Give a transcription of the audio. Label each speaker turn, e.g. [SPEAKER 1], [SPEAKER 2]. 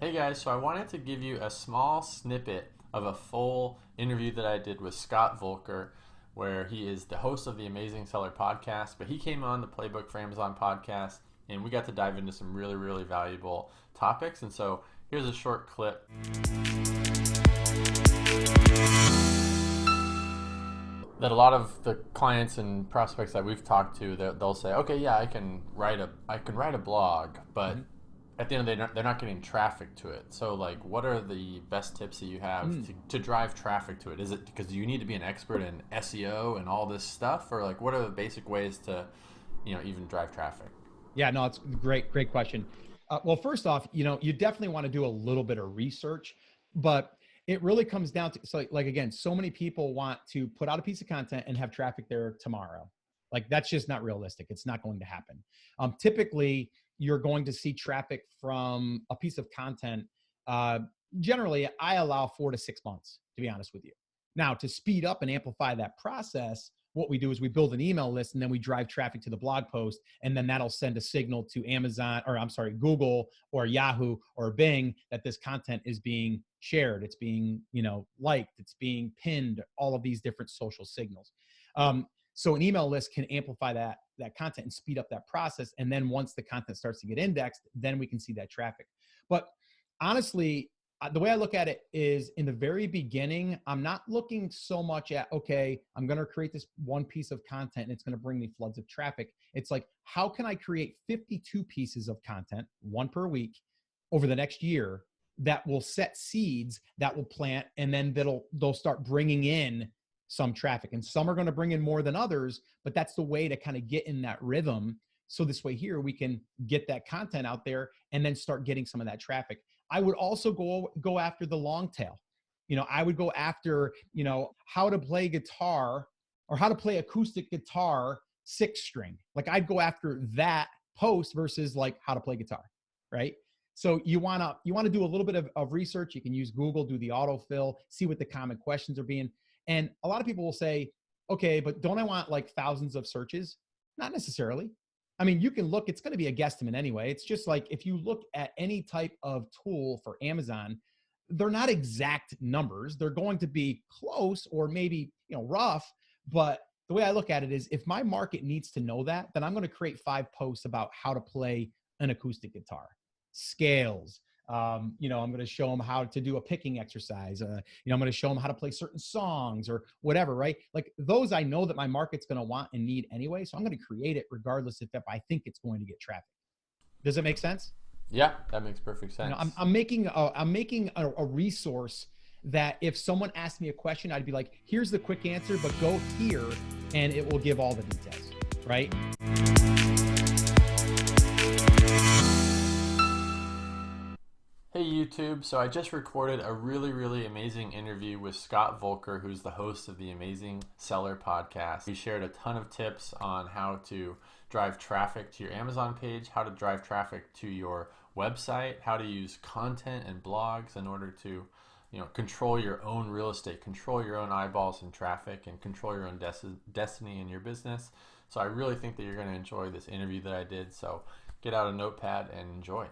[SPEAKER 1] Hey guys, so I wanted to give you a small snippet of a full interview that I did with Scott Voelker, where he is the host of the Amazing Seller podcast, but he came on the Playbook for Amazon podcast and we got to dive into some really, really valuable topics. And so here's a short clip that a lot of the clients and prospects that we've talked to, they'll say, okay, yeah, I can write a blog, but at the end of the day, they're not getting traffic to it. So, like, what are the best tips that you have to drive traffic to it? Is it because you need to be an expert in SEO and all this stuff, or like, what are the basic ways to, even drive traffic?
[SPEAKER 2] Yeah, no, it's a great question. Well, first off, you definitely want to do a little bit of research, but it really comes down to, so like again, so many people want to put out a piece of content and have traffic there tomorrow. Like that's just not realistic. It's not going to happen. Typically, you're going to see traffic from a piece of content. Uh, Generally, I allow 4 to 6 months, to be honest with you. Now, to speed up and amplify that process, what we do is we build an email list and then we drive traffic to the blog post, and then that'll send a signal to Amazon, or I'm sorry, Google or Yahoo or Bing that this content is being shared, it's being, liked, it's being pinned, all of these different social signals. So an email list can amplify that content and speed up that process. And then once the content starts to get indexed, then we can see that traffic. But honestly, the way I look at it is in the very beginning, I'm not looking so much at, okay, I'm going to create this one piece of content and it's going to bring me floods of traffic. It's like, how can I create 52 pieces of content, one per week, over the next year that will set seeds that will plant, and then they'll start bringing in some traffic. And some are going to bring in more than others, but that's the way to kind of get in that rhythm. So this way here, we can get that content out there and then start getting some of that traffic. I would also go after the long tail. I would go after, how to play guitar or how to play acoustic guitar 6-string. Like I'd go after that post versus like how to play guitar, right? So you wanna do a little bit of research. You can use Google, do the autofill, see what the common questions are being. And a lot of people will say, okay, but don't I want like thousands of searches? Not necessarily. I mean, you can look, it's going to be a guesstimate anyway. It's just like if you look at any type of tool for Amazon, they're not exact numbers. They're going to be close or maybe, rough. But the way I look at it is if my market needs to know that, then I'm going to create 5 posts about how to play an acoustic guitar, scales. I'm going to show them how to do a picking exercise. I'm going to show them how to play certain songs or whatever, right? Like those I know that my market's going to want and need anyway. So I'm going to create it regardless if I think it's going to get traffic. Does it make sense?
[SPEAKER 1] Yeah, that makes perfect sense.
[SPEAKER 2] I'm making a resource that if someone asked me a question, I'd be like, here's the quick answer, but go here and it will give all the details, right?
[SPEAKER 1] Hey YouTube, so I just recorded a really, really amazing interview with Scott Voelker, who's the host of the Amazing Seller podcast. He shared a ton of tips on how to drive traffic to your Amazon page, how to drive traffic to your website, how to use content and blogs in order to control your own real estate, control your own eyeballs and traffic, and control your own destiny in your business. So I really think that you're going to enjoy this interview that I did. So get out a notepad and enjoy.